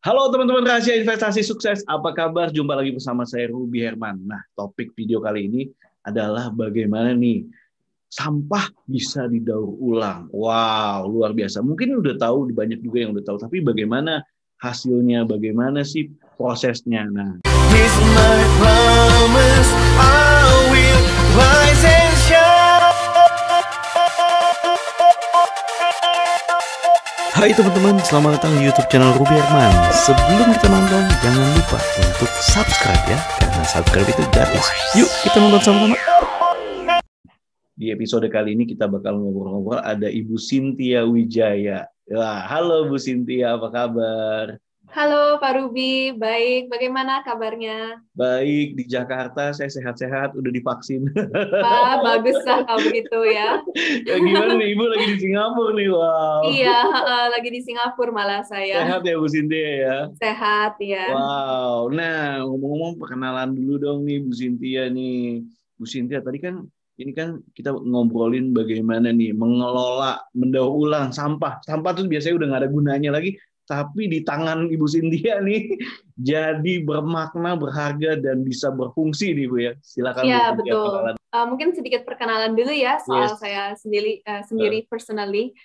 Halo teman-teman rahasia investasi sukses, apa kabar? Jumpa lagi bersama saya Ruby Herman. Nah, topik video kali ini adalah bagaimana nih sampah bisa didaur ulang. Wow, luar biasa. Mungkin udah tahu, banyak juga yang udah tahu, tapi bagaimana hasilnya, bagaimana sih prosesnya. Nah, Here's my promise, I will rise and shine. Hai teman-teman, selamat datang di YouTube channel Ruby Herman. Sebelum kita nonton, jangan lupa untuk subscribe ya, karena subscribe itu gratis. Yuk kita nonton sama-sama. di episode kali ini kita bakal ngobrol-ngobrol ada Ibu Cynthia Wijaya. Wah, halo Bu Cynthia, apa kabar? Halo Pak Ruby, baik. Bagaimana kabarnya? Baik, di Jakarta saya sehat-sehat, udah divaksin. Wah, bagus lah kalau begitu ya. Ya gimana nih, Ibu lagi di Singapura nih, wow. Iya, lagi di Singapura malah saya. Sehat ya Bu Cynthia ya? Sehat ya. Wow, nah ngomong-ngomong perkenalan dulu dong nih Bu Cynthia nih. Bu Cynthia tadi kan, ini kan kita ngobrolin bagaimana nih mengelola, mendaur ulang sampah. Sampah tuh biasanya udah nggak ada gunanya lagi, tapi di tangan Ibu Cynthia nih jadi bermakna, berharga, dan bisa berfungsi nih Bu ya. Silakan Bu Iya, Cynthia betul. perkenalan. Mungkin sedikit perkenalan dulu ya soal Yes. saya sendiri personally.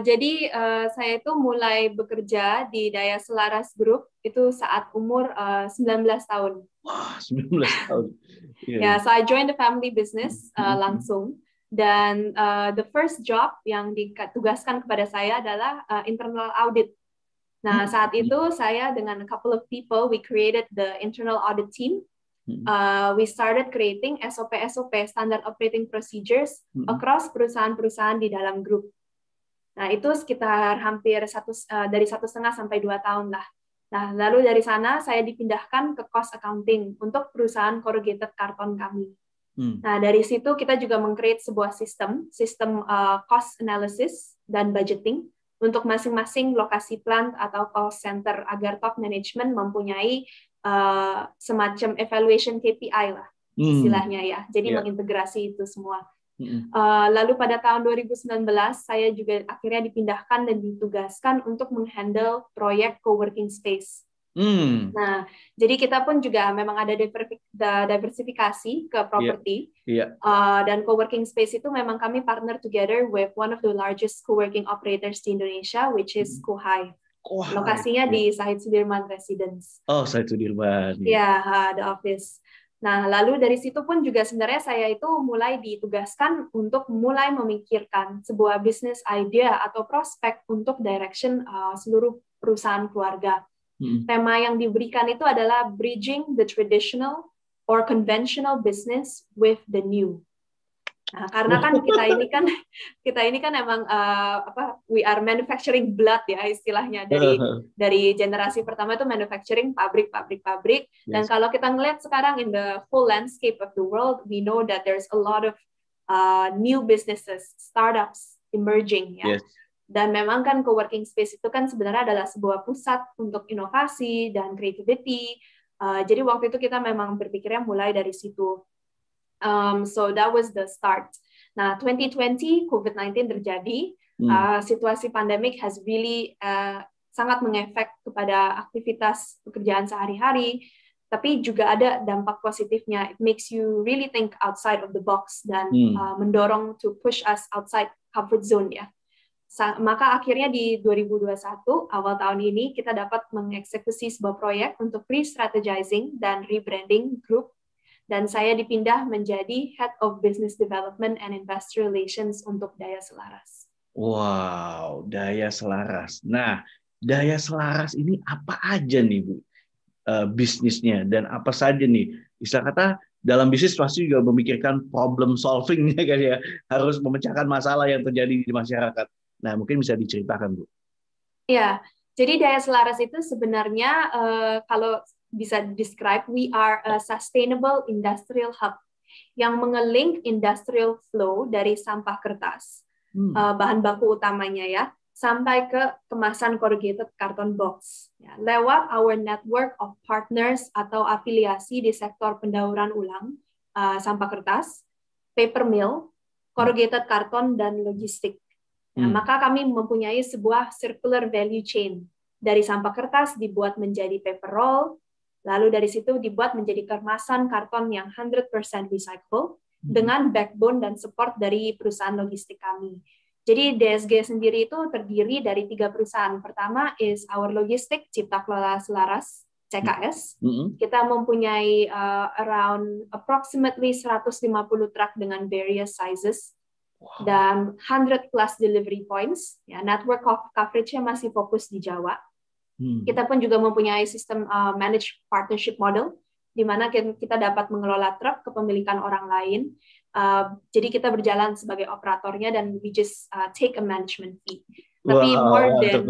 Jadi saya itu mulai bekerja di Daya Selaras Group itu saat umur 19 tahun. Wah, 19 tahun. Iya. Ya, so I joined the family business langsung. Dan the first job yang ditugaskan kepada saya adalah internal audit. Nah, saat itu saya dengan a couple of people, we created the internal audit team. We started creating SOP, Standard Operating Procedures, across perusahaan-perusahaan di dalam grup. Nah, itu sekitar hampir dari 1,5 sampai 2 tahun lah. Nah, lalu dari sana saya dipindahkan ke cost accounting untuk perusahaan corrugated karton kami. Nah, dari situ kita juga meng-create sebuah sistem cost analysis dan budgeting untuk masing-masing lokasi plant atau cost center agar top management mempunyai semacam evaluation KPI lah istilahnya ya. Jadi mengintegrasi itu semua. Lalu pada tahun 2019 saya juga akhirnya dipindahkan dan ditugaskan untuk menghandle proyek co-working space. Nah, jadi kita pun juga memang ada diversifikasi ke properti. Dan co-working space itu memang kami partner together with one of the largest co-working operators di Indonesia, which is Kuhai. Lokasinya di Sahid Sudirman Residence. Oh, Sahid Sudirman. Ya, the office. Nah, lalu dari situ pun juga sebenarnya saya itu mulai ditugaskan untuk mulai memikirkan sebuah business idea atau prospek untuk direction seluruh perusahaan keluarga. Tema yang diberikan itu adalah bridging the traditional or conventional business with the new. Nah, karena kan kita ini kan emang we are manufacturing blood ya istilahnya dari generasi pertama itu manufacturing pabrik. Dan kalau kita ngelihat sekarang in the full landscape of the world, we know that there's a lot of new businesses, startups emerging ya. Dan memang kan co-working space itu kan sebenarnya adalah sebuah pusat untuk inovasi dan creativity. Jadi waktu itu kita memang berpikirnya mulai dari situ. So that was the start. Nah, 2020 COVID-19 terjadi. Situasi pandemik has really sangat mengefek kepada aktivitas pekerjaan sehari-hari. Tapi juga ada dampak positifnya. It makes you really think outside of the box dan mendorong to push us outside comfort zone ya. Maka akhirnya di 2021 awal tahun ini kita dapat mengeksekusi sebuah proyek untuk re-strategizing dan rebranding grup, dan saya dipindah menjadi Head of Business Development and Investor Relations untuk Daya Selaras. Wow, Daya Selaras. Nah, Daya Selaras ini apa aja nih Bu bisnisnya, dan apa saja nih istilah kata dalam bisnis pasti juga memikirkan problem solving ya kan ya, harus memecahkan masalah yang terjadi di masyarakat. Nah, mungkin bisa diceritakan, Bu. Ya, jadi Daya Selaras itu sebenarnya kalau bisa describe, we are a sustainable industrial hub yang mengelink industrial flow dari sampah kertas, bahan baku utamanya ya, sampai ke kemasan corrugated carton box. Ya, lewat our network of partners atau afiliasi di sektor pendauran ulang, sampah kertas, paper mill, corrugated karton, dan logistik. Nah, maka kami mempunyai sebuah circular value chain. Dari sampah kertas dibuat menjadi paper roll, lalu dari situ dibuat menjadi kemasan karton yang 100% recyclable dengan backbone dan support dari perusahaan logistik kami. Jadi DSG sendiri itu terdiri dari 3 perusahaan. Pertama is our logistik Cipta Kelola Selaras, CKS. Kita mempunyai around approximately 150 truk dengan various sizes dan 100 plus delivery points. Ya, network coverage-nya masih fokus di Jawa. Kita pun juga mempunyai sistem managed partnership model, di mana kita dapat mengelola truk kepemilikan orang lain. Jadi kita berjalan sebagai operatornya dan we just take a management fee. Tapi more than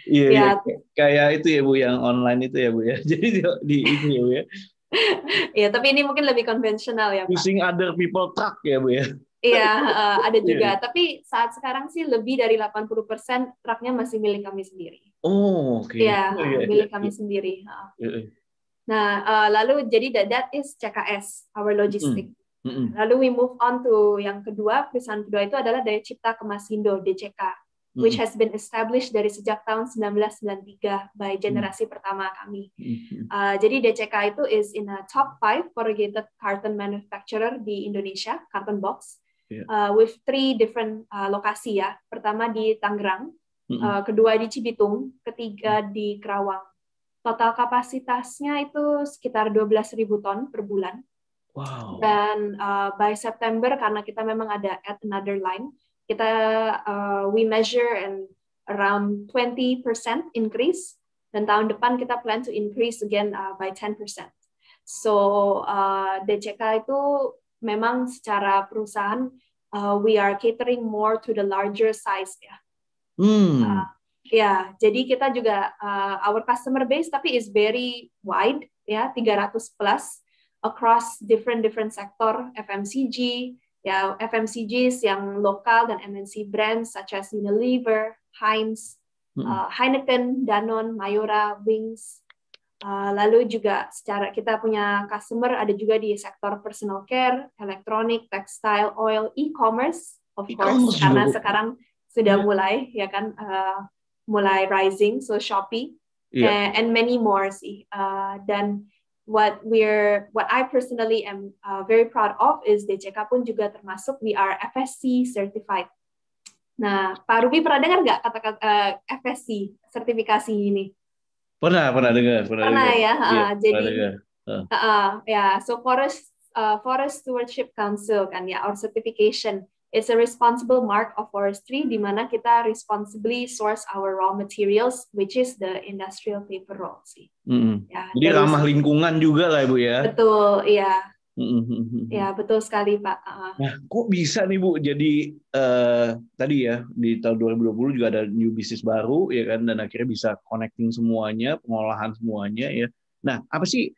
iya, kayak itu ya Bu, yang online itu ya Bu ya. Jadi di itu ya Bu ya. Ya, tapi ini mungkin lebih konvensional ya Pak. Using other people truck ya Bu ya. Iya, ada juga. Tapi saat sekarang sih lebih dari 80% truknya masih milik kami sendiri. Oh, oke. Iya, milik kami sendiri. Nah, lalu jadi that is CKS, our logistic. Lalu we move on to yang kedua, perusahaan kedua itu adalah Daya Cipta Kemasindo, DCK, which has been established dari sejak tahun 1993 by generasi pertama kami. Jadi DCK itu is in a top 5 corrugated carton manufacturer di Indonesia, carton box, with 3 different lokasi ya. Pertama di Tangerang, kedua di Cibitung, ketiga di Kerawang. Total kapasitasnya itu sekitar 12.000 ton per bulan. Wow. Dan by September, karena kita memang ada add another line, kita we measure and around 20% increase, dan tahun depan kita plan to increase again by 10%. So DCK itu memang secara perusahaan we are catering more to the larger size ya. Ya, jadi kita juga our customer base tapi is very wide ya, 300 plus across different sector, FMCG, ya FMCGs yang lokal dan MNC brands such as Unilever, Heinz, Heineken, Danone, Mayora, Wings. Lalu juga secara kita punya customer ada juga di sektor personal care, elektronik, textile, oil, e-commerce, of course, karena sekarang sudah mulai ya kan mulai rising, so Shopee and many more sih. Dan what I personally am very proud of is DCK pun juga termasuk we are FSC certified. Nah, Pak Ruby pernah dengar nggak kata-kata FSC sertifikasi ini? Pernah dengar. Pernah ya. Jadi ya, so Forest Stewardship Council kan ya, our certification is a responsible mark of forestry, di mana kita responsibly source our raw materials, which is the industrial paper roll sih. Ya, jadi ramah lingkungan juga lah Bu ya. Betul, iya. Ya, betul sekali Pak. Nah, kok bisa nih Bu? Jadi tadi ya di tahun 2020 juga ada new business baru ya kan, dan akhirnya bisa connecting semuanya, pengolahan semuanya ya. Nah, apa sih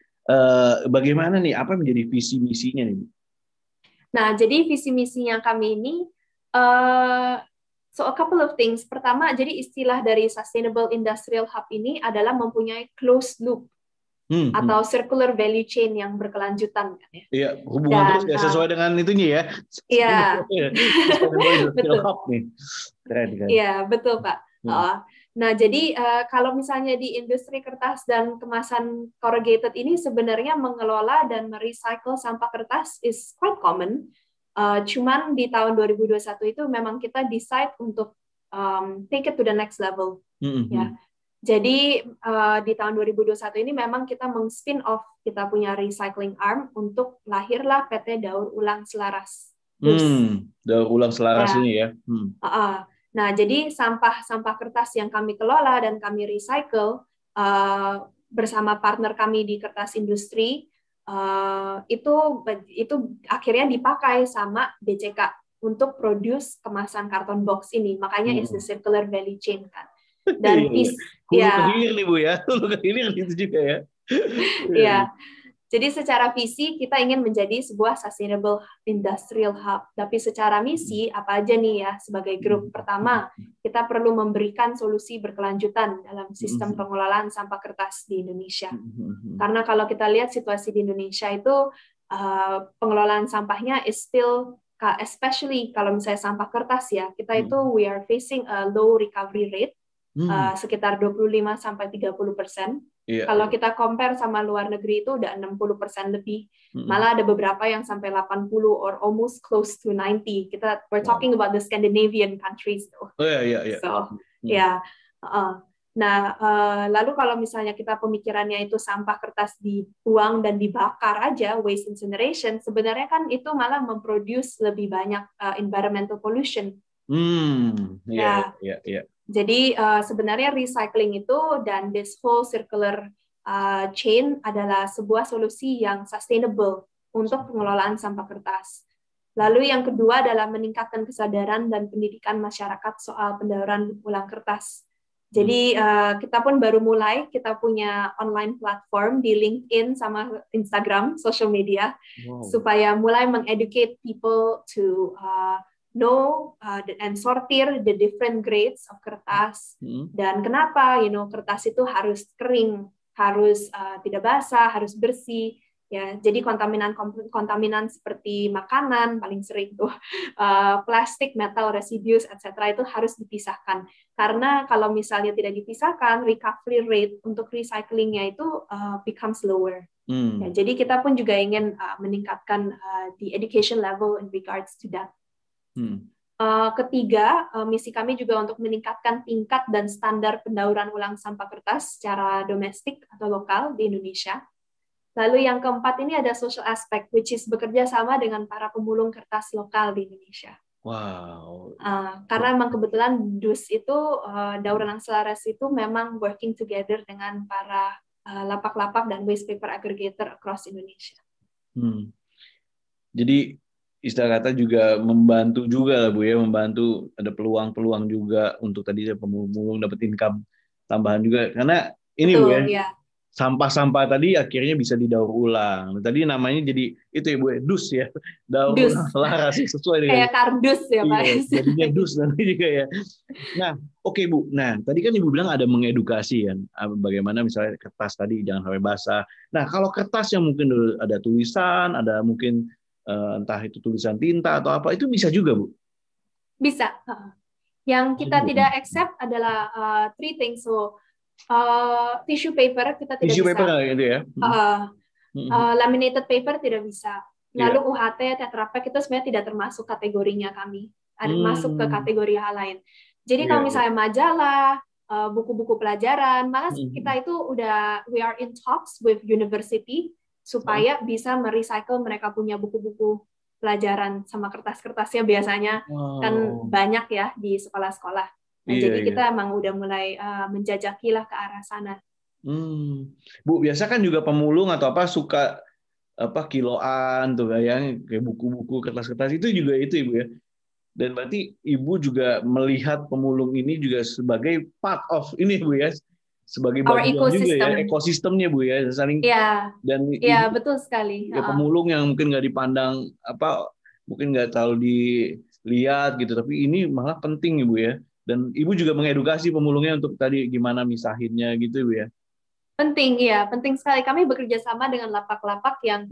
bagaimana nih? Apa menjadi visi misinya nih Bu? Nah, jadi visi misinya kami ini so a couple of things. Pertama, jadi istilah dari Sustainable Industrial Hub ini adalah mempunyai closed loop. Atau circular value chain yang berkelanjutan kan ya. Iya, hubungan terus ya, sesuai dengan itunya ya. Iya. Betul. Nih. Keren. Iya, betul Pak. Nah, jadi kalau misalnya di industri kertas dan kemasan corrugated ini sebenarnya mengelola dan merecycle sampah kertas is quite common. Cuman di tahun 2021 itu memang kita decide untuk take it to the next level. Ya. Jadi di tahun 2021 ini memang kita meng-spin off kita punya recycling arm untuk lahirlah PT Daur Ulang Selaras. Daur Ulang Selaras ya. Ini ya. Nah, jadi sampah kertas yang kami kelola dan kami recycle bersama partner kami di kertas industri itu akhirnya dipakai sama DCK untuk produce kemasan karton box ini. Makanya is the circular value chain kan. Dan hilir nih Bu ya, hilir itu juga ya. Iya. Jadi secara visi kita ingin menjadi sebuah sustainable industrial hub. Tapi secara misi apa aja nih ya sebagai grup? Pertama, kita perlu memberikan solusi berkelanjutan dalam sistem pengelolaan sampah kertas di Indonesia. Karena kalau kita lihat situasi di Indonesia itu pengelolaan sampahnya is still, especially kalau misalnya sampah kertas ya, kita itu we are facing a low recovery rate. sekitar 25-30%. Kalau kita compare sama luar negeri itu udah 60% lebih. Malah ada beberapa yang sampai 80 or almost close to 90. We're talking about the Scandinavian countries though. So, nah, lalu kalau misalnya kita pemikirannya itu sampah kertas dibuang dan dibakar aja, waste incineration, sebenarnya kan itu malah memproduce lebih banyak environmental pollution. Jadi sebenarnya recycling itu dan this whole circular chain adalah sebuah solusi yang sustainable untuk pengelolaan sampah kertas. Lalu yang kedua adalah meningkatkan kesadaran dan pendidikan masyarakat soal pendauran ulang kertas. Jadi kita pun baru mulai, kita punya online platform di LinkedIn sama Instagram, social media, supaya mulai mengeducate people to know and sortir the different grades of kertas dan kenapa kertas itu harus kering, harus tidak basah, harus bersih ya. Jadi kontaminan seperti makanan paling sering tuh plastik, metal, residues etc. itu harus dipisahkan karena kalau misalnya tidak dipisahkan recovery rate untuk recyclingnya itu becomes lower. Ya, jadi kita pun juga ingin meningkatkan the education level in regards to that. Ketiga, misi kami juga untuk meningkatkan tingkat dan standar pendauran ulang sampah kertas secara domestik atau lokal di Indonesia. Lalu yang keempat ini ada social aspect, which is bekerja sama dengan para pemulung kertas lokal di Indonesia. Wow. Karena memang kebetulan DUS itu, Daur Ulang Selaras itu memang working together dengan para lapak-lapak dan waste paper aggregator across Indonesia. Jadi istilah kata juga membantu juga lah Bu ya, membantu ada peluang-peluang juga untuk tadi pemulung dapat income tambahan juga karena ini Bu ya. Sampah-sampah tadi akhirnya bisa didaur ulang. Tadi namanya jadi itu ya Bu ya, DUS ya. Daur ulang selaras sesuai dengan kayak kardus ya Pak. Jadinya DUS nanti juga ya. Nah, oke Bu. Nah, tadi kan Ibu bilang ada mengedukasi kan bagaimana misalnya kertas tadi jangan sampai basah. Nah, kalau kertas yang mungkin ada tulisan, ada mungkin entah itu tulisan tinta atau apa, itu bisa juga, Bu? Bisa. Yang kita tidak accept adalah three things. So, tissue paper kita tidak tissue bisa. Tissue paper gitu ya? Laminated paper tidak bisa. Lalu UHT, Tetra Pak itu sebenarnya tidak termasuk kategorinya kami. Ada masuk ke kategori hal lain. Jadi kalau misalnya majalah, buku-buku pelajaran, malah kita itu we are in talks with university, supaya bisa merecycle mereka punya buku-buku pelajaran sama kertas-kertasnya biasanya kan banyak ya di sekolah-sekolah. Nah, jadi kita emang udah mulai menjajaki lah ke arah sana. Bu, biasa kan juga pemulung atau apa suka kiloan tuh kayak buku-buku kertas-kertas itu juga itu Ibu ya. Dan berarti Ibu juga melihat pemulung ini juga sebagai part of ini Bu ya. Sebagai bagian juga ya ekosistemnya Bu ya saling dan betul sekali ya, pemulung yang mungkin nggak dipandang mungkin nggak terlalu dilihat gitu tapi ini malah penting Ibu ya dan Ibu juga mengedukasi pemulungnya untuk tadi gimana misahinnya gitu Ibu ya. Penting sekali. Kami bekerja sama dengan lapak-lapak yang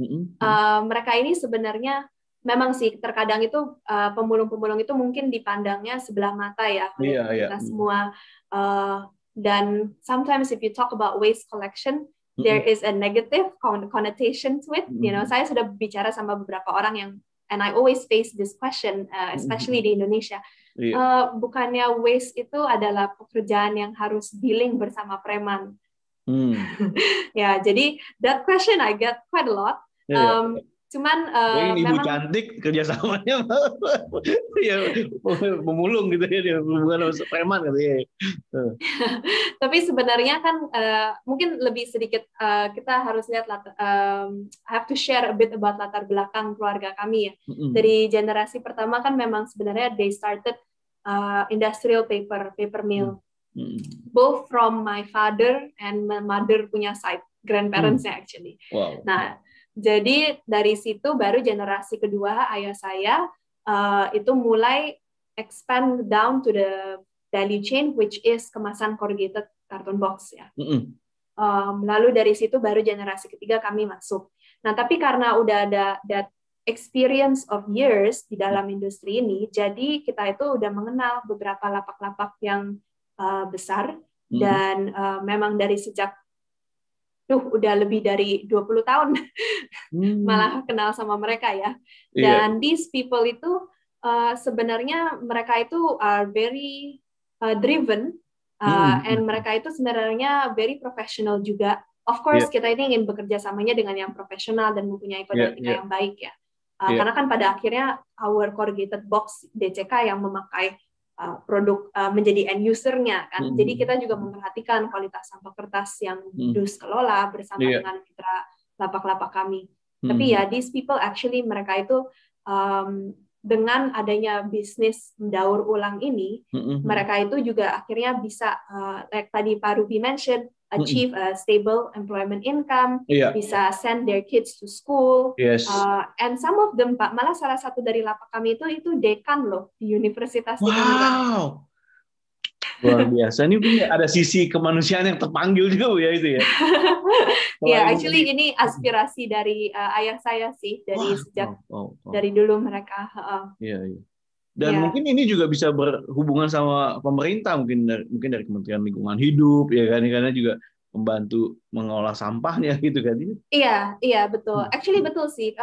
mereka ini sebenarnya memang sih terkadang itu pemulung-pemulung itu mungkin dipandangnya sebelah mata ya kita semua. Dan sometimes if you talk about waste collection, there is a negative connotation to it. Saya sudah bicara sama beberapa orang yang, and I always face this question, especially di Indonesia. Bukannya waste itu adalah pekerjaan yang harus dealing bersama preman. Ya, jadi that question I get quite a lot. Cuman ini Ibu memang cantik kerjasamanya ya pemulung gitu ya bukan preman gitu ya. Tapi sebenarnya kan mungkin lebih sedikit kita harus lihat have to share a bit about latar belakang keluarga kami ya. Dari generasi pertama kan memang sebenarnya they started industrial paper mill. Both from my father and my mother punya side, grandparents-nya actually. Wow. Nah, jadi dari situ baru generasi kedua ayah saya itu mulai expand down to the value chain, which is kemasan corrugated carton box ya. Lalu dari situ baru generasi ketiga kami masuk. Nah, tapi karena udah ada that experience of years di dalam industri ini, jadi kita itu udah mengenal beberapa lapak-lapak yang besar dan memang dari sejak udah lebih dari 20 tahun malah kenal sama mereka ya. Dan these people itu sebenarnya mereka itu are very driven and mereka itu sebenarnya very professional juga. Of course kita ini ingin bekerja samanya dengan yang profesional dan mempunyai kode etika yang baik ya. Karena kan pada akhirnya our corrugated box DCK yang memakai produk menjadi end user-nya kan. Jadi kita juga memperhatikan kualitas sampah kertas yang Dus kelola bersama dengan mitra lapak-lapak kami. Tapi ya these people actually mereka itu dengan adanya bisnis mendaur ulang ini, mereka itu juga akhirnya bisa like tadi Pak Ruby mention, achieve a stable employment income, bisa send their kids to school, and some of them Pak, malah salah satu dari lapak kami itu dekan loh di Universitas di Tangerang. Luar biasa. Ini ada sisi kemanusiaan yang terpanggil juga Bu ya itu ya. Ya, actually ini aspirasi dari ayah saya sih dari sejak dari dulu mereka. Iya. Dan mungkin ini juga bisa berhubungan sama pemerintah, mungkin dari Kementerian Lingkungan Hidup ya kan, karena juga membantu mengolah sampahnya gitu kan. Iya betul. Actually betul sih.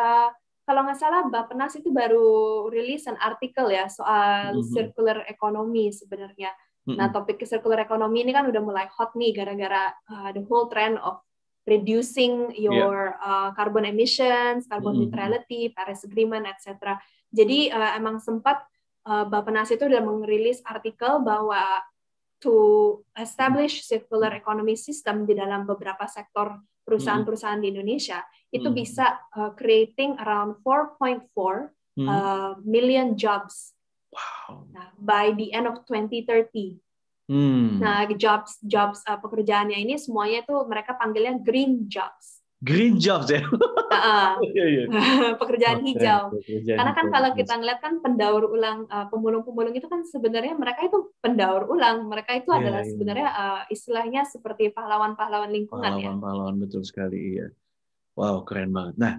Kalau nggak salah Bappenas itu baru rilis an artikel ya soal circular economy sebenarnya. Nah topik circular economy ini kan udah mulai hot nih gara-gara the whole trend of reducing your carbon emissions, carbon neutrality, Paris Agreement, etc. Jadi emang sempat Bappenas itu udah merilis artikel bahwa to establish circular economy system di dalam beberapa sektor perusahaan-perusahaan di Indonesia itu bisa creating around 4.4 million jobs. Wow. Nah, by the end of 2030. Nah, jobs pekerjaannya ini semuanya itu mereka panggilnya green jobs. Green jobs ya. Pekerjaan hijau. Karena kan kalau kita ngeliat kan pendaur ulang pemulung-pemulung itu kan sebenarnya mereka itu pendaur ulang. Mereka itu adalah sebenarnya istilahnya seperti pahlawan-pahlawan lingkungan ya. Pahlawan betul sekali ya. Wow, keren banget. Nah,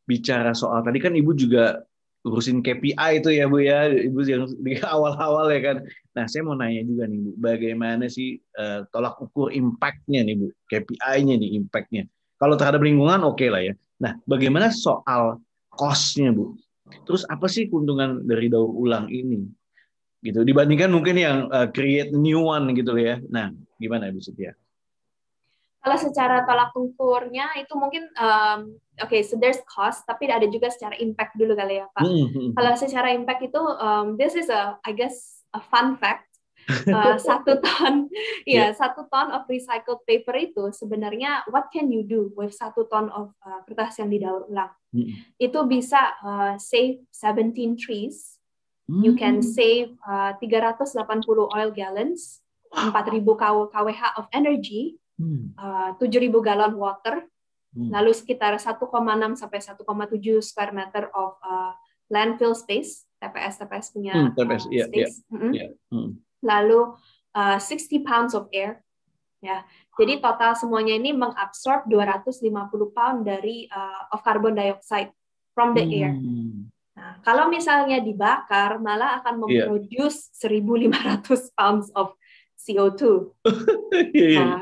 bicara soal tadi kan Ibu juga urusin KPI itu ya Bu ya, Ibu yang di awal-awal ya kan. Nah, saya mau nanya juga nih Bu, bagaimana sih tolak ukur impact-nya nih Bu, KPI-nya nih impact-nya. Kalau terhadap lingkungan oke lah ya. Nah, bagaimana soal cost-nya Bu? Terus apa sih keuntungan dari daur ulang ini? Gitu dibandingkan mungkin yang create new one gitu ya. Nah, gimana Ibu Setia? Kalau secara tolak ukurnya itu mungkin so there's cost, tapi ada juga secara impact dulu kali ya Pak. Kalau secara impact itu this is I guess a fun fact. 1 ton of recycled paper itu sebenarnya what can you do with 1 ton of kertas yang didaur ulang? Itu bisa save 17 trees. You can save 380 oil gallons, 4.000 kWh of energy. 7.000 galon water, lalu sekitar 1,6 sampai 1,7 square meter of landfill space, TPS punya space. Lalu 60 pounds of air, ya. Jadi total semuanya ini mengabsorb 250 pound dari of carbon dioxide from the air. Nah, kalau misalnya dibakar, malah akan memproduce 1.500 pounds of CO2. Nah,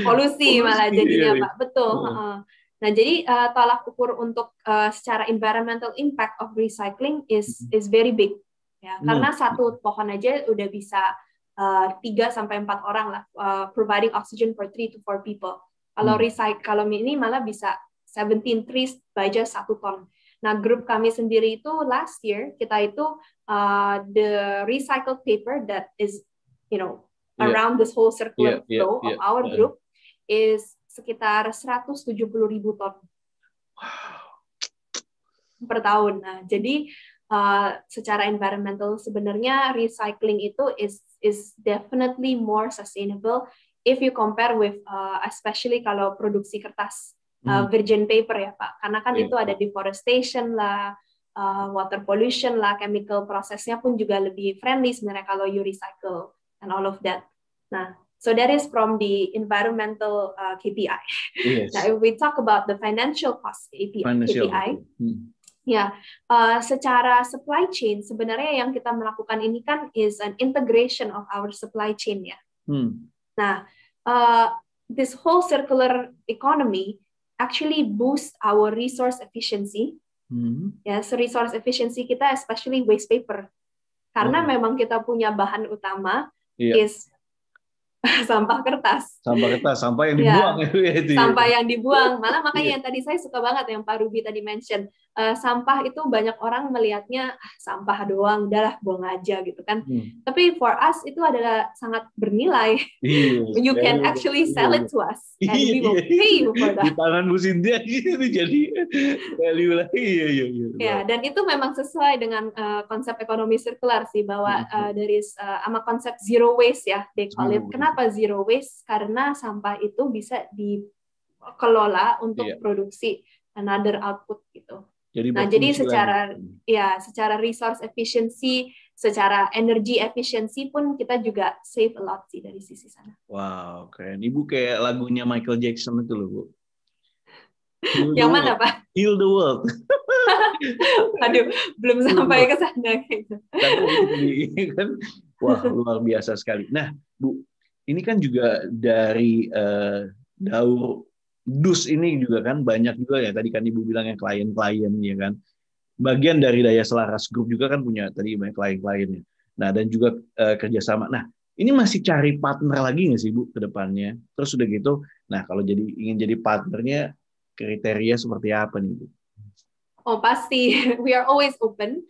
polusi malah jadinya Pak, betul. Nah, jadi tolak ukur untuk secara environmental impact of recycling is very big. Ya, karena 1 pohon aja udah bisa 3 sampai 4 orang lah, providing oxygen for 3 to 4 people. Kalau ini malah bisa 17 trees by just 1 ton. Nah, grup kami sendiri itu last year kita itu the recycled paper that is around this whole circular flow of our group is sekitar 170.000 ton per tahun. Nah, jadi secara environmental sebenarnya recycling itu is definitely more sustainable if you compare with especially kalau produksi kertas virgin paper ya Pak. Karena kan itu ada deforestation lah, water pollution lah, chemical prosesnya pun juga lebih friendly sebenarnya kalau you recycle and all of that. Nah, so that is from the environmental KPI. Yes. Now, if we talk about the financial cost KPI, Ya, secara supply chain sebenarnya yang kita melakukan ini kan is an integration of our supply chain ya. Nah, this whole circular economy actually boost our resource efficiency. Ya, resource efficiency kita especially waste paper. Karena memang kita punya bahan utama is sampah kertas. Sampah yang dibuang Sampah yang dibuang. Malah makanya yang tadi saya suka banget yang Pak Ruby tadi mention, sampah itu banyak orang melihatnya sampah doang, udahlah buang aja gitu kan. Tapi for us itu adalah sangat bernilai. You can actually sell it to us and we will pay you for that. Di tangan Bu Cynthia itu jadi value lagi. Ya, dan itu memang sesuai dengan konsep ekonomi sirkular sih, bahwa dari sama konsep zero waste ya, they call it. Kenapa zero waste? Karena sampah itu bisa dikelola untuk produksi another output gitu. Jadi secara resource efficiency, secara energy efficiency pun kita juga save a lot sih dari sisi sana. Wow, keren. Ibu kayak lagunya Michael Jackson itu loh, Bu. Yang mana, Pak? Heal the world. Aduh, belum sampai ke sana gitu. Tapi kan wah, luar biasa sekali. Nah, Bu, ini kan juga dari Daur Dus ini juga kan banyak juga ya, tadi kan Ibu bilang yang klien-klien ya kan. Bagian dari Daya Selaras Group juga kan punya tadi banyak klien-kliennya. Nah, dan juga kerjasama. Nah, ini masih cari partner lagi nggak sih Bu ke depannya? Terus udah gitu, nah kalau ingin jadi partnernya, kriteria seperti apa nih Bu? Oh pasti, we are always open.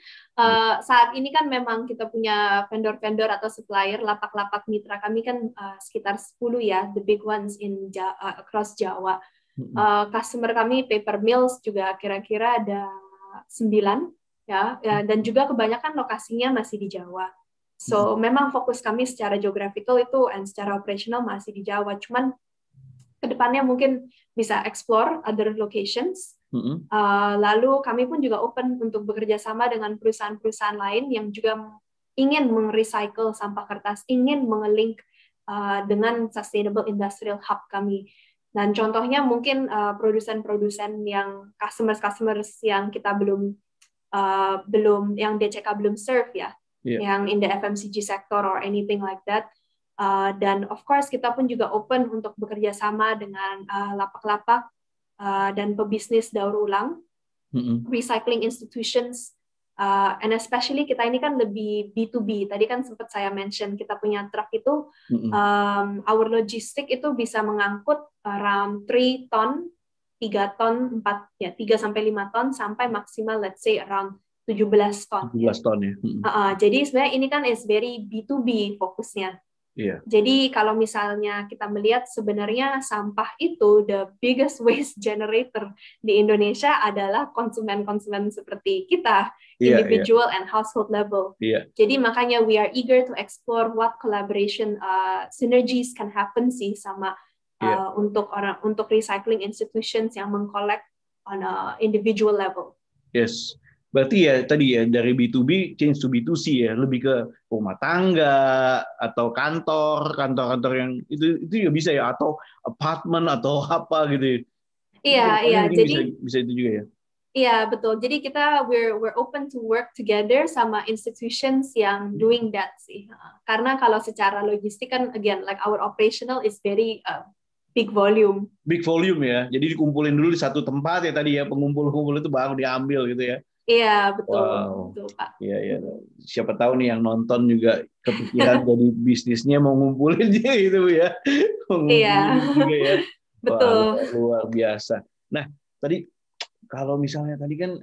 Saat ini kan memang kita punya vendor-vendor atau supplier, lapak-lapak mitra kami kan sekitar 10 ya, the big ones in across Jawa. Customer kami paper mills juga kira-kira ada 9 ya, dan juga kebanyakan lokasinya masih di Jawa. So memang fokus kami secara geographical itu and secara operational masih di Jawa. Cuman kedepannya mungkin bisa explore other locations. Lalu kami pun juga open untuk bekerja sama dengan perusahaan-perusahaan lain yang juga ingin merecycle sampah kertas, ingin mengelink dengan Sustainable Industrial Hub kami. Dan contohnya mungkin produsen-produsen yang customers yang kita belum yang DCK belum serve ya, yang in the FMCG sector or anything like that. Dan of course kita pun juga open untuk bekerja sama dengan lapak-lapak dan pebisnis daur ulang, recycling institutions, and especially kita ini kan lebih B2B. Tadi kan sempat saya mention kita punya truck itu, our logistik itu bisa mengangkut around 3 ton, 3 ton, 3 sampai 5 ton sampai maksimal let's say around 17 ton. 17 ton ya. Jadi sebenarnya ini kan is very B2B fokusnya. Jadi kalau misalnya kita melihat sebenarnya sampah itu the biggest waste generator di Indonesia adalah konsumen-konsumen seperti kita, individual and household level. Jadi makanya we are eager to explore what collaboration synergies can happen sih sama untuk recycling institutions yang mengcollect on a individual level. Yes. Berarti ya tadi ya dari B2B change to B2C ya, lebih ke rumah tangga atau kantor yang itu ya bisa ya, atau apartemen atau apa gitu. Iya. Jadi bisa itu juga ya. Iya betul. Jadi kita we're open to work together sama institutions yang doing that sih. Karena kalau secara logistik kan again like our operational is very big volume. Big volume ya. Jadi dikumpulin dulu di satu tempat ya tadi ya, pengumpul itu baru diambil gitu ya. Iya betul, betul Pak. Iya. Siapa tahu nih yang nonton juga kepikiran jadi bisnisnya mau ngumpulin dia gitu ya. Iya. Juga ya. Betul. Wah, luar biasa. Nah tadi kalau misalnya tadi kan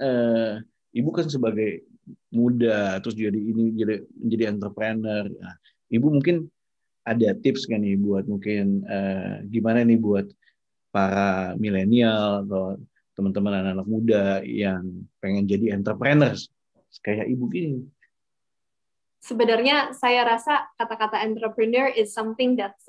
Ibu kan sebagai muda terus menjadi entrepreneur. Nah, Ibu mungkin ada tips kan nih buat mungkin gimana nih buat para milenial atau teman-teman anak-anak muda yang pengen jadi entrepreneurs kayak Ibu gini? Sebenarnya saya rasa kata-kata entrepreneur is something that's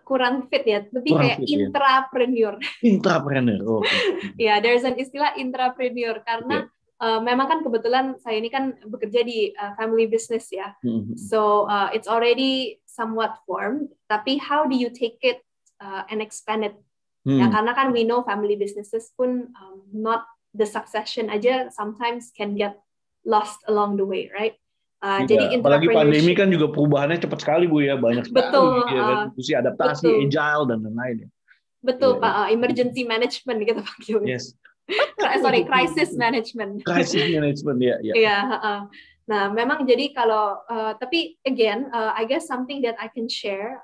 kurang fit ya, lebih kayak intrapreneur. Intrapreneur, oke. Ya, there's an istilah intrapreneur karena memang kan kebetulan saya ini kan bekerja di family business ya, so it's already somewhat formed. Tapi how do you take it and expand it? Ya karena kan we know family businesses pun not the succession aja sometimes can get lost along the way, right? Jadi Iya, apalagi pandemi entrepreneurship, kan juga perubahannya cepat sekali Bu ya, banyak sekali betul, ya kan, mesti adaptasi, betul, agile dan lain-lain ya. betul Iya, Pak, iya. emergency management kita panggilnya. Yes. Sorry, crisis management. Crisis management ya, ya. Iya, nah memang jadi kalau tapi again, I guess something that I can share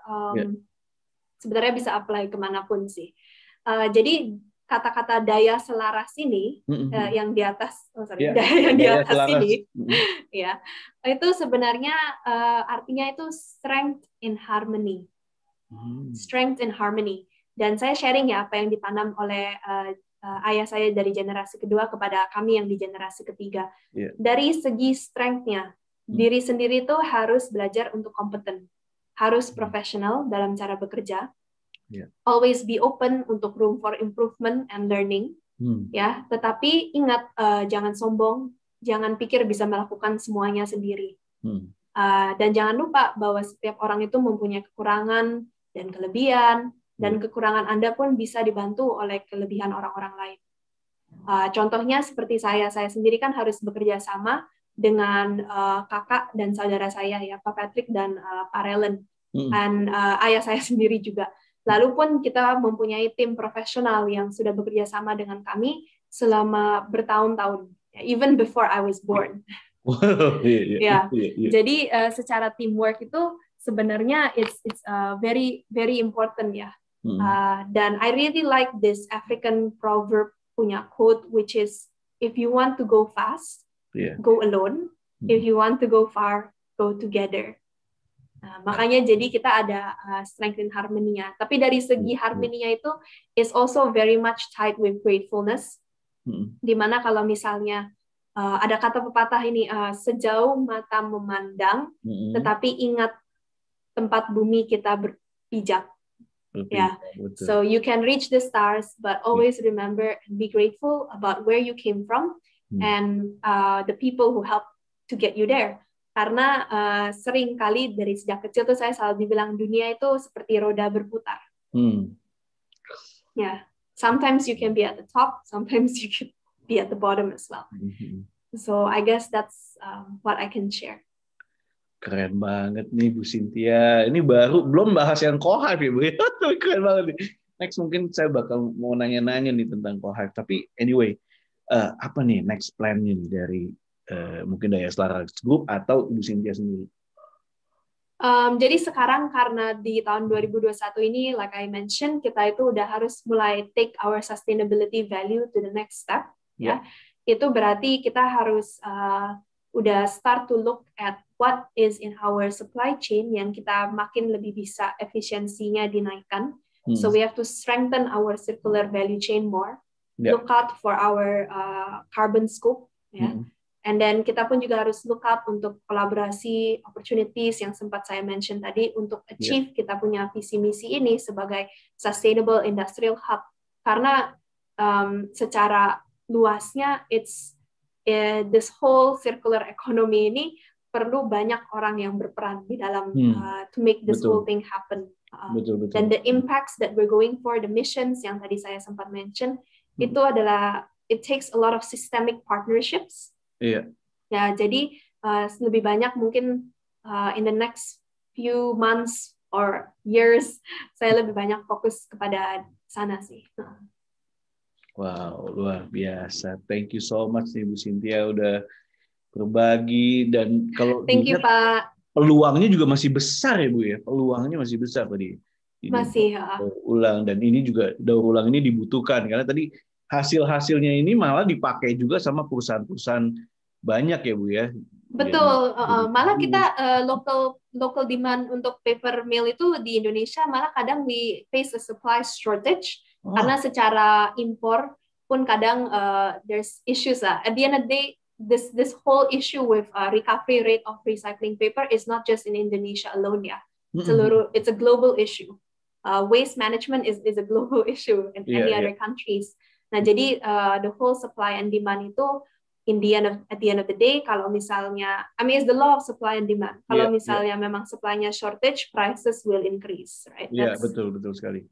sebenarnya bisa apply kemanapun sih. Jadi kata-kata daya selaras ini yang di atas, yang di atas ini, ya itu sebenarnya artinya itu strength in harmony, strength in harmony. Dan saya sharing ya apa yang ditanam oleh ayah saya dari generasi kedua kepada kami yang di generasi ketiga. Dari segi strength-nya, diri sendiri itu harus belajar untuk kompeten, harus profesional dalam cara bekerja, always be open untuk room for improvement and learning, ya. Tetapi ingat, jangan sombong, jangan pikir bisa melakukan semuanya sendiri, dan jangan lupa bahwa setiap orang itu mempunyai kekurangan dan kelebihan. Dan kekurangan Anda pun bisa dibantu oleh kelebihan orang-orang lain. Contohnya seperti saya sendiri kan harus bekerja sama dengan kakak dan saudara saya ya, Pak Patrick dan Pak Relen, dan ayah saya sendiri juga. Lalu pun kita mempunyai tim profesional yang sudah bekerja sama dengan kami selama bertahun-tahun, even before I was born. Jadi secara teamwork itu sebenarnya it's very very important ya. Dan I really like this African proverb punya quote, which is, if you want to go fast, go alone. If you want to go far, go together. Makanya jadi kita ada strength in harmony-nya. Tapi dari segi harmony-nya itu is also very much tied with gratefulness. Dimana kalau misalnya ada kata pepatah ini, sejauh mata memandang, tetapi ingat tempat bumi kita berpijak. So you can reach the stars, but always remember and be grateful about where you came from and the people who helped to get you there. Karena sering kali dari sejak kecil tuh saya selalu dibilang dunia itu seperti roda berputar. Sometimes you can be at the top, sometimes you can be at the bottom as well. So I guess that's what I can share. Keren banget nih Bu Cynthia. Ini baru belum bahas yang Cohive ya Bu. Keren banget nih. Next mungkin saya bakal mau nanya-nanya nih tentang Cohive. Tapi anyway, apa nih next plan-nya nih dari mungkin Daya Selaras Group atau Bu Cynthia sendiri? Jadi sekarang karena di tahun 2021 ini, like I mentioned, kita itu udah harus mulai take our sustainability value to the next step. Ya, itu berarti kita harus udah start to look at what is in our supply chain yang kita makin lebih bisa efisiensinya dinaikkan. So we have to strengthen our circular value chain more. Look out for our carbon scope, and then kita pun juga harus look out untuk kolaborasi opportunities yang sempat saya mention tadi untuk achieve kita punya visi misi ini sebagai sustainable industrial hub. Karena secara luasnya this whole circular economy ini perlu banyak orang yang berperan di dalam to make this whole thing happen. Dan the impacts that we're going for, the missions yang tadi saya sempat mention, itu adalah it takes a lot of systemic partnerships. Ya, jadi lebih banyak mungkin in the next few months or years saya lebih banyak fokus kepada sana sih. Wow, luar biasa. Thank you so much nih Bu Cynthia udah berbagi, dan kalau thank you Pak. Peluangnya juga masih besar ya Bu ya. Peluangnya masih besar tadi. Masih ulang, dan ini juga daur ulang ini dibutuhkan karena tadi hasil-hasilnya ini malah dipakai juga sama perusahaan-perusahaan banyak ya Bu ya. Betul. Malah kita local demand untuk paper mill itu di Indonesia malah kadang we face a supply shortage. Karena secara impor pun kadang there's issues lah. At the end of the day, this whole issue with recovery rate of recycling paper is not just in Indonesia alone ya. It's a global issue. Waste management is a global issue in any other countries. Nah jadi the whole supply and demand itu at the end of the day, kalau misalnya, I mean, it's the law of supply and demand. Kalau misalnya memang supply-nya shortage, prices will increase, right? Iya, betul sekali.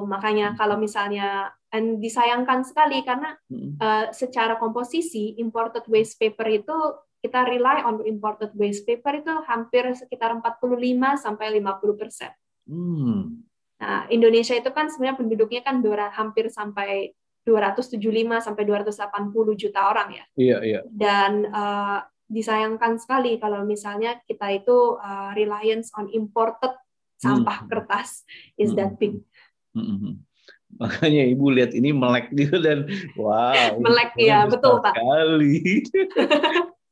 Makanya kalau misalnya, dan disayangkan sekali karena secara komposisi imported waste paper itu kita rely on imported waste paper itu hampir sekitar 45 sampai 50%. Nah, Indonesia itu kan sebenarnya penduduknya kan hampir sampai 275 sampai 280 juta orang ya. Iya. Dan disayangkan sekali kalau misalnya kita itu reliance on imported sampah kertas is that big. Makanya Ibu lihat ini melek gitu dan wow. Melek ya, betul Pak. Sekali.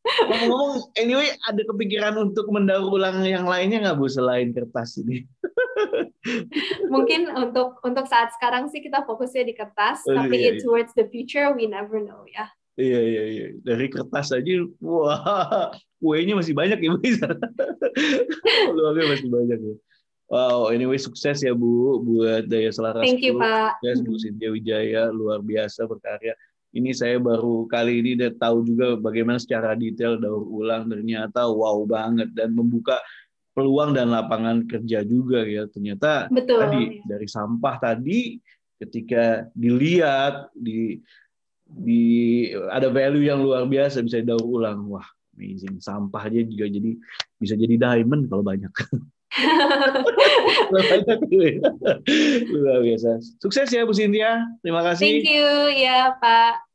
Ngomong-ngomong, anyway, ada kepikiran untuk mendaur ulang yang lainnya nggak Bu selain kertas ini? Mungkin untuk saat sekarang sih kita fokusnya di kertas, tapi towards the future we never know ya. Iya. Dari kertas aja, wah, kuenya masih banyak ya Bu. Peluangnya masih banyak ya. Wow, anyway sukses ya Bu buat Daya Selaras. Thank you Pak. Sukses Bu Cynthia Wijaya, luar biasa berkarya. Ini saya baru kali ini udah tahu juga bagaimana secara detail daur ulang, ternyata wow banget dan membuka peluang dan lapangan kerja juga ya. Ternyata tadi dari sampah tadi ketika dilihat ada value yang luar biasa bisa daur ulang. Wah, amazing. Sampah aja juga bisa jadi diamond kalau banyak. Luar biasa. Sukses ya Bu Cynthia. Terima kasih. Thank you ya Pak.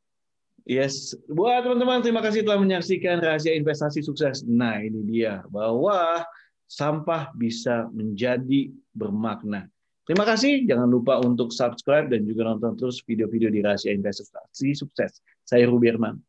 Yes, buat teman-teman terima kasih telah menyaksikan Rahasia Investasi Sukses. Nah, ini dia bahwa sampah bisa menjadi bermakna. Terima kasih. Jangan lupa untuk subscribe dan juga nonton terus video-video di Rahasia Investasi Sukses. Saya Ruby Herman.